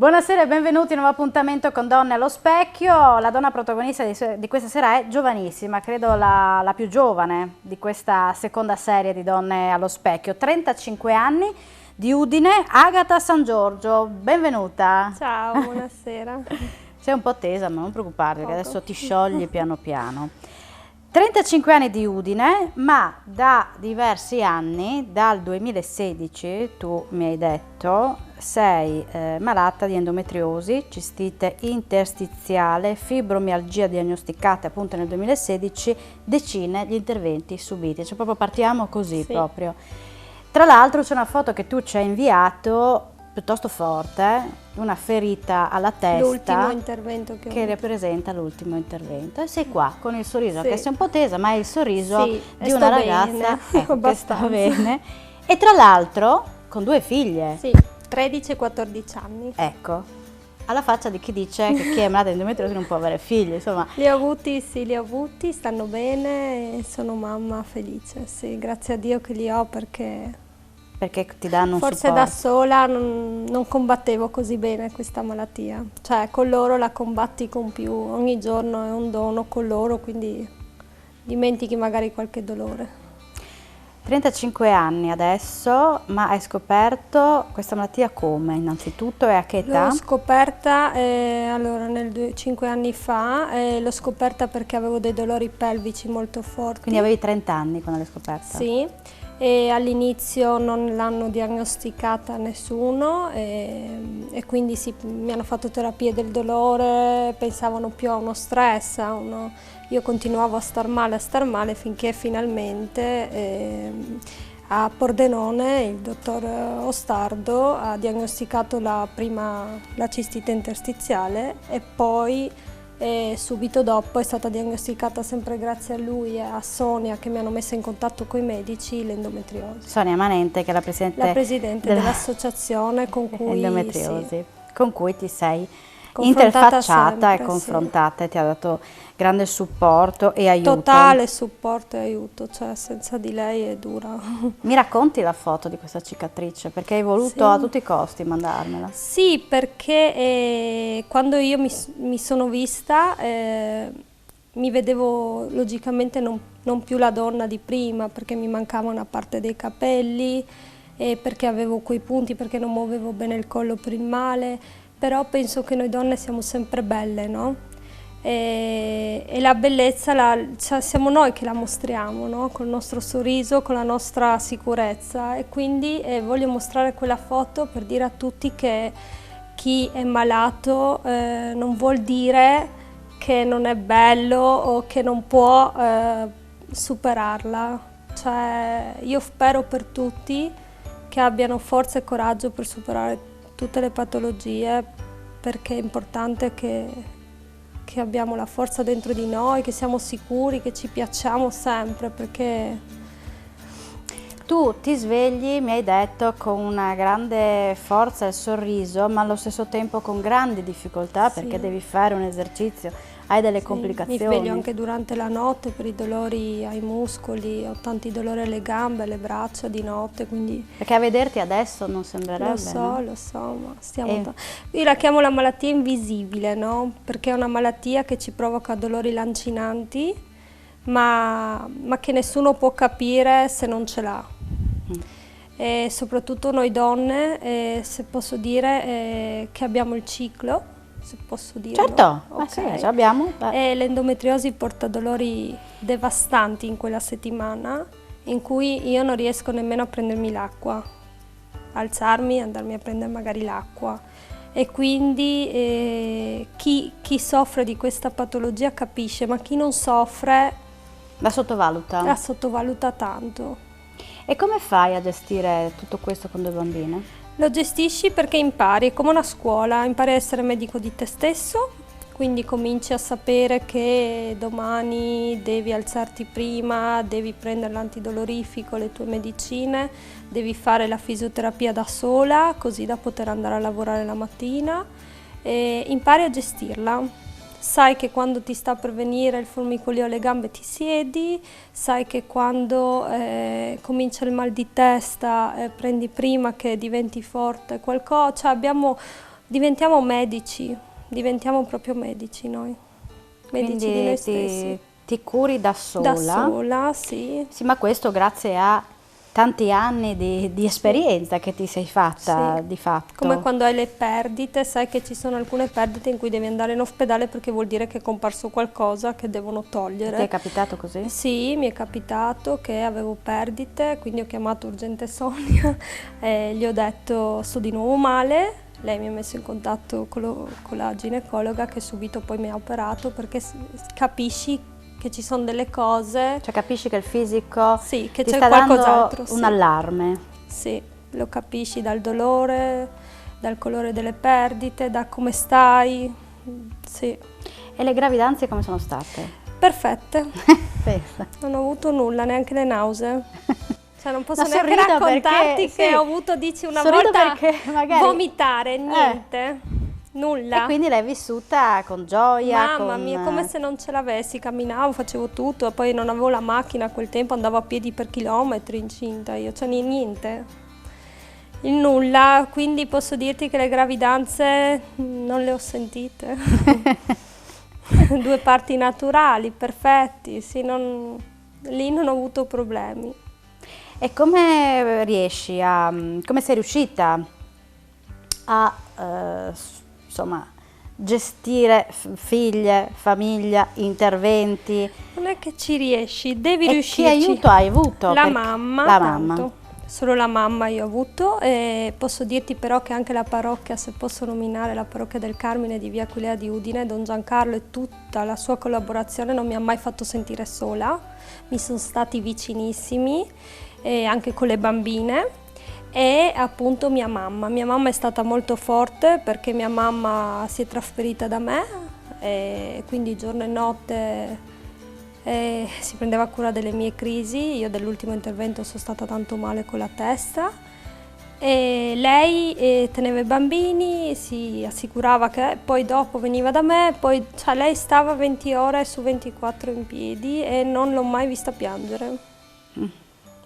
Buonasera e benvenuti in un nuovo appuntamento con Donne allo Specchio. La donna protagonista di questa sera è giovanissima, credo la più giovane di questa seconda serie di Donne allo Specchio. 35 anni, di Udine, Agata San Giorgio. Benvenuta. Ciao, buonasera. Sei un po' tesa, ma non preoccuparti, perché adesso ti sciogli piano piano. 35 anni di Udine, ma da diversi anni, dal 2016, tu mi hai detto, sei malata di endometriosi, cistite interstiziale, fibromialgia diagnosticata appunto nel 2016, decine gli interventi subiti. Cioè proprio partiamo così, sì. Proprio. Tra l'altro c'è una foto che tu ci hai inviato, piuttosto forte, una ferita alla testa, l'ultimo intervento che rappresenta l'ultimo intervento, e sei qua con il sorriso, sì. Che sei un po' tesa, ma è il sorriso di una ragazza che sta bene, e tra l'altro con due figlie, sì, 13 e 14 anni. Ecco, alla faccia di chi dice che chi è malato di endometriosi non può avere figli, insomma. Li ho avuti, sì, li ho avuti, stanno bene e sono mamma felice, sì, grazie a Dio che li ho, perché ti danno un forse supporto. Da sola non combattevo così bene questa malattia, cioè con loro la combatti con più, ogni giorno è un dono con loro, quindi dimentichi magari qualche dolore. 35 anni adesso, ma hai scoperto questa malattia come innanzitutto e a che età? L'ho scoperta allora 5 anni fa, l'ho scoperta perché avevo dei dolori pelvici molto forti. Quindi avevi 30 anni quando l'hai scoperta? Sì. E all'inizio non l'hanno diagnosticata nessuno e quindi mi hanno fatto terapie del dolore, pensavano più a uno stress, io continuavo a star male finché finalmente a Pordenone il dottor Ostardo ha diagnosticato la cistite interstiziale e poi subito dopo è stata diagnosticata, sempre grazie a lui e a Sonia che mi hanno messo in contatto con i medici, l'endometriosi. Sonia Manente, che è la presidente dell'associazione con cui endometriosi, sì, con cui ti sei confrontata interfacciata sempre, e confrontata, sì. E ti ha dato grande supporto e aiuto. Totale supporto e aiuto, cioè senza di lei è dura. Mi racconti la foto di questa cicatrice? Perché hai voluto sì. A tutti i costi mandarmela. Sì, perché quando io mi sono vista mi vedevo logicamente non più la donna di prima, perché mi mancava una parte dei capelli, perché avevo quei punti, perché non muovevo bene il collo per il male, però penso che noi donne siamo sempre belle, no? E la bellezza cioè siamo noi che la mostriamo, no? Con il nostro sorriso, con la nostra sicurezza, e quindi voglio mostrare quella foto per dire a tutti che chi è malato non vuol dire che non è bello o che non può superarla. Cioè, io spero per tutti che abbiano forza e coraggio per superare tutte le patologie, perché è importante che abbiamo la forza dentro di noi, che siamo sicuri, che ci piacciamo sempre, perché tu ti svegli, mi hai detto, con una grande forza e sorriso, ma allo stesso tempo con grandi difficoltà, sì. Perché devi fare un esercizio, hai delle complicazioni. Mi sveglio anche durante la notte per i dolori ai muscoli, ho tanti dolori alle gambe, alle braccia di notte, quindi... Perché a vederti adesso non sembrerebbe, Lo so, ma io la chiamo la malattia invisibile, no? Perché è una malattia che ci provoca dolori lancinanti, ma che nessuno può capire se non ce l'ha. E soprattutto noi donne, se posso dire, che abbiamo il ciclo, se posso dire. Certo, okay. Sì, ce l'abbiamo. E l'endometriosi porta dolori devastanti in quella settimana, in cui io non riesco nemmeno a prendermi l'acqua, alzarmi, andarmi a prendere magari l'acqua. E quindi chi soffre di questa patologia capisce, ma chi non soffre la sottovaluta. La sottovaluta tanto. E come fai a gestire tutto questo con due bambine? Lo gestisci perché impari, è come una scuola, impari a essere medico di te stesso, quindi cominci a sapere che domani devi alzarti prima, devi prendere l'antidolorifico, le tue medicine, devi fare la fisioterapia da sola, così da poter andare a lavorare la mattina, e impari a gestirla. Sai che quando ti sta per venire il formicolio alle gambe ti siedi, sai che quando comincia il mal di testa prendi prima che diventi forte qualcosa, cioè abbiamo diventiamo medici, diventiamo proprio medici noi, medici di noi stessi. Ti curi da sola? Da sola, sì. Sì, ma questo grazie a tanti anni di esperienza che ti sei fatta, Sì. di fatto. Come quando hai le perdite, sai che ci sono alcune perdite in cui devi andare in ospedale perché vuol dire che è comparso qualcosa che devono togliere. Ti è capitato così? Sì, mi è capitato che avevo perdite, quindi ho chiamato urgente Sonia e gli ho detto sto di nuovo male. Lei mi ha messo in contatto con la ginecologa che subito poi mi ha operato, perché capisci che ci sono delle cose. Cioè capisci che il fisico sì, che ti c'è sta qualcos'altro, dando un allarme. Sì, lo capisci dal dolore, dal colore delle perdite, da come stai. Sì. E le gravidanze come sono state? Perfette. Pensa. Non ho avuto nulla, neanche le nausee. Cioè non posso No, neanche sorrido raccontarti perché, che sì, ho avuto, dici, una sorrido volta perché magari vomitare, niente, nulla. E quindi l'hai vissuta con gioia, Mamma con... mia, come se non ce l'avessi, camminavo, facevo tutto, poi non avevo la macchina a quel tempo, andavo a piedi per chilometri incinta io, cioè niente, il nulla, quindi posso dirti che le gravidanze non le ho sentite. 2 parti naturali, perfetti, sì, lì non ho avuto problemi. E come riesci come sei riuscita a, insomma, gestire figlie, famiglia, interventi? Non è che ci riesci, devi E riuscirci. che aiuto hai avuto? La Perché- mamma, La tanto. mamma. Solo la mamma io ho avuto, e posso dirti però che anche la parrocchia, se posso nominare la parrocchia del Carmine di Via Aquilea di Udine, Don Giancarlo e tutta la sua collaborazione non mi ha mai fatto sentire sola, mi sono stati vicinissimi, anche con le bambine, e appunto mia mamma è stata molto forte perché mia mamma si è trasferita da me e quindi giorno e notte si prendeva cura delle mie crisi. Io dell'ultimo intervento sono stata tanto male con la testa e lei teneva i bambini, si assicurava che poi dopo veniva da me, poi cioè, lei stava 20 ore su 24 in piedi e non l'ho mai vista piangere.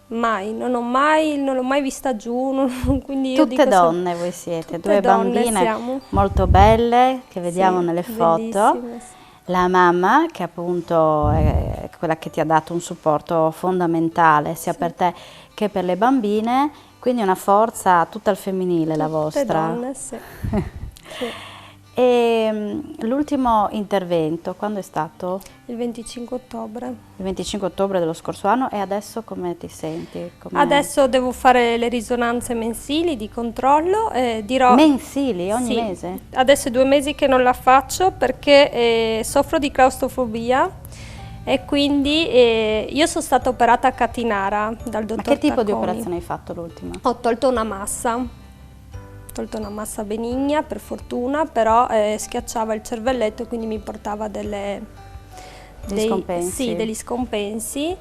Mai, non l'ho mai vista giù, quindi io Tutte dico donne voi siete, tutte 2 donne bambine siamo. molto belle che vediamo Sì, nelle foto. bellissime, sì. La mamma che appunto è quella che ti ha dato un supporto fondamentale sia per te che per le bambine, quindi una forza tutta al femminile la Tutte vostra. donne, sì. Sì. E l'ultimo intervento, quando è stato? Il 25 ottobre. Il 25 ottobre dello scorso anno. E adesso come ti senti? Adesso devo fare le risonanze mensili di controllo. Dirò, Mensili, ogni sì, mese? adesso è 2 mesi che non la faccio perché soffro di claustrofobia e quindi io sono stata operata a Catinara dal dottor Ma che tipo di Tacconi. operazione hai fatto l'ultima? Ho tolto una massa benigna per fortuna, però schiacciava il cervelletto, quindi mi portava degli scompensi. Sì, degli scompensi.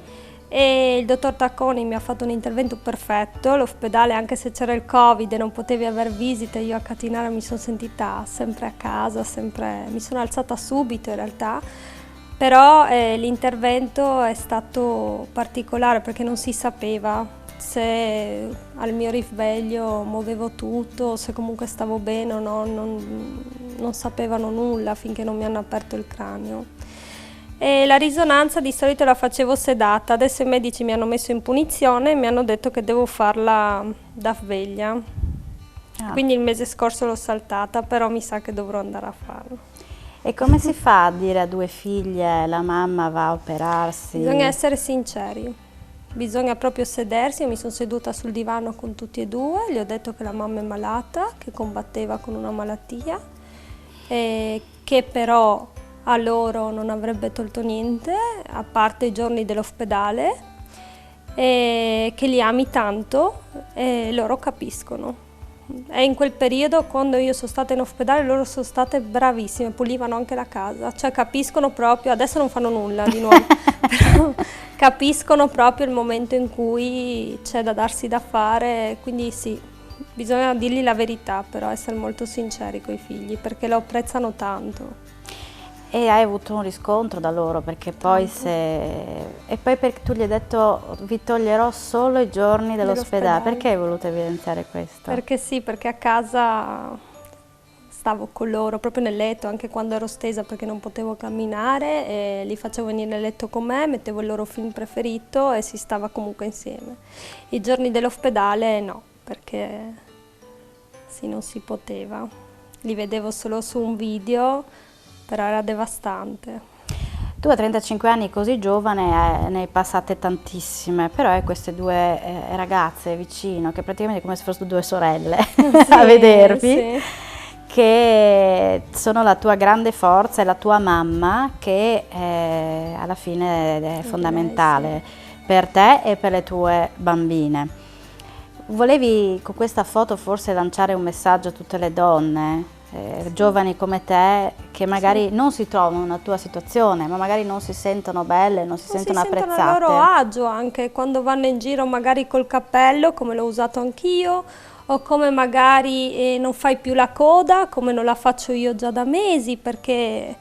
E il dottor Tacconi mi ha fatto un intervento perfetto. L'ospedale, anche se c'era il Covid e non potevi avere visite, io a Catinara mi sono sentita sempre a casa, mi sono alzata subito in realtà. Però l'intervento è stato particolare perché non si sapeva se al mio risveglio muovevo tutto, se comunque stavo bene o no, non sapevano nulla finché non mi hanno aperto il cranio. E la risonanza di solito la facevo sedata, adesso i medici mi hanno messo in punizione e mi hanno detto che devo farla da sveglia. Quindi il mese scorso l'ho saltata, però mi sa che dovrò andare a farlo. E come si fa a dire a 2 figlie la mamma va a operarsi? Bisogna essere sinceri, bisogna proprio sedersi. Io mi sono seduta sul divano con tutti e 2, gli ho detto che la mamma è malata, che combatteva con una malattia, che però a loro non avrebbe tolto niente, a parte i giorni dell'ospedale, che li ami tanto e loro capiscono. E in quel periodo, quando io sono stata in ospedale, loro sono state bravissime, pulivano anche la casa, cioè capiscono proprio, adesso non fanno nulla di nuovo, però capiscono proprio il momento in cui c'è da darsi da fare, quindi sì, bisogna dirgli la verità, però essere molto sinceri con i figli, perché lo apprezzano tanto. E hai avuto un riscontro da loro, perché poi E poi perché tu gli hai detto vi toglierò solo i giorni dell'ospedale, perché hai voluto evidenziare questo? Perché sì, perché a casa stavo con loro proprio nel letto, anche quando ero stesa perché non potevo camminare, e li facevo venire nel letto con me, mettevo il loro film preferito e si stava comunque insieme. I giorni dell'ospedale no, perché sì, non si poteva. Li vedevo solo su un video, però era devastante. Tu a 35 anni così giovane ne hai passate tantissime, però hai queste due ragazze vicino, che praticamente è come se fossero due sorelle Sì, a vedervi, sì. che sono la tua grande forza e la tua mamma, che alla fine è fondamentale per te e per le tue bambine. Volevi con questa foto forse lanciare un messaggio a tutte le donne? Giovani come te, che magari non si trovano in una tua situazione, ma magari non si sentono belle, non si sentono apprezzate. Si sentono a loro agio anche quando vanno in giro magari col cappello, come l'ho usato anch'io, o come magari non fai più la coda, come non la faccio io già da mesi, perché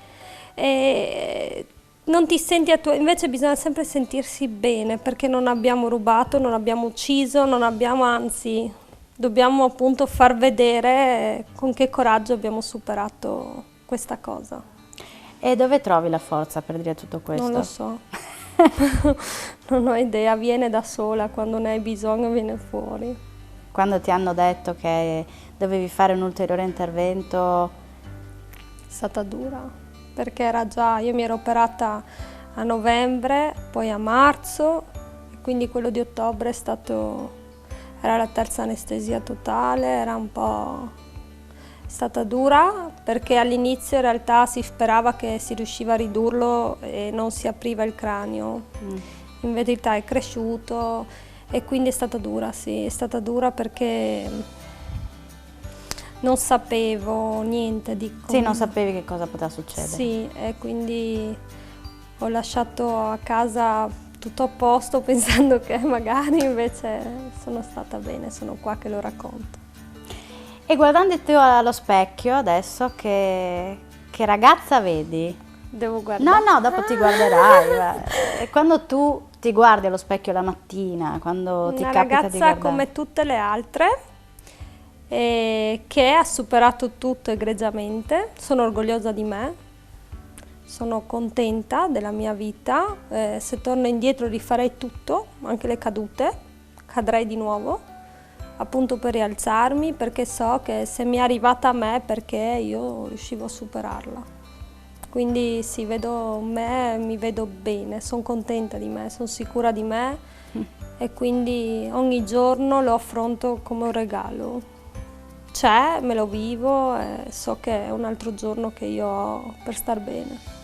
non ti senti a tuo... Invece bisogna sempre sentirsi bene, perché non abbiamo rubato, non abbiamo ucciso, non abbiamo, anzi... Dobbiamo appunto far vedere con che coraggio abbiamo superato questa cosa. E dove trovi la forza per dire tutto questo? Non lo so, non ho idea, viene da sola, quando ne hai bisogno viene fuori. Quando ti hanno detto che dovevi fare un ulteriore intervento? È stata dura, perché era già, io mi ero operata a novembre, poi a marzo, e quindi quello di ottobre era la terza anestesia totale, era un po'... è stata dura perché all'inizio in realtà si sperava che si riusciva a ridurlo e non si apriva il cranio. In verità è cresciuto e quindi è stata dura, sì, è stata dura perché non sapevo niente di come... Sì, non sapevi che cosa poteva succedere. Sì, e quindi ho lasciato a casa tutto a posto pensando che magari invece sono stata bene, sono qua che lo racconto. E guardandoti allo specchio adesso, che ragazza vedi? Devo guardare? No, dopo ti guarderai. E quando tu ti guardi allo specchio la mattina, quando ti capita di guardare... Una ragazza come tutte le altre, che ha superato tutto egregiamente, sono orgogliosa di me. Sono contenta della mia vita, se torno indietro rifarei tutto, anche le cadute, cadrei di nuovo, appunto per rialzarmi, perché so che se mi è arrivata a me perché io riuscivo a superarla. Quindi sì, vedo me, mi vedo bene, sono contenta di me, sono sicura di me e quindi ogni giorno lo affronto come un regalo. C'è, me lo vivo e so che è un altro giorno che io ho per star bene.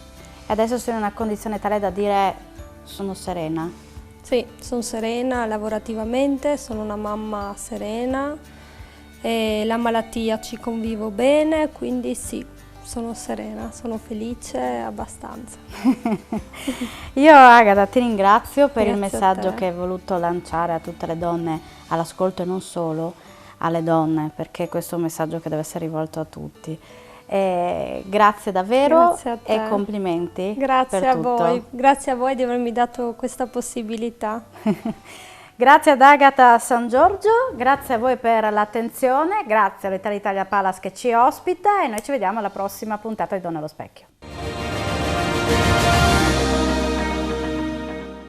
Adesso sei in una condizione tale da dire sono serena? Sì, sono serena lavorativamente, sono una mamma serena e la malattia ci convivo bene, quindi sì, sono serena, sono felice abbastanza. Io Agata ti ringrazio per il Grazie messaggio che hai voluto lanciare a tutte le donne all'ascolto e non solo alle donne, perché questo è un messaggio che deve essere rivolto a tutti. Grazie davvero. Grazie a te. E complimenti. Grazie per a tutto. voi, grazie a voi di avermi dato questa possibilità. Grazie ad Agata San Giorgio, grazie a voi per l'attenzione, grazie all'Italia Palace che ci ospita e noi ci vediamo alla prossima puntata di Donne allo Specchio.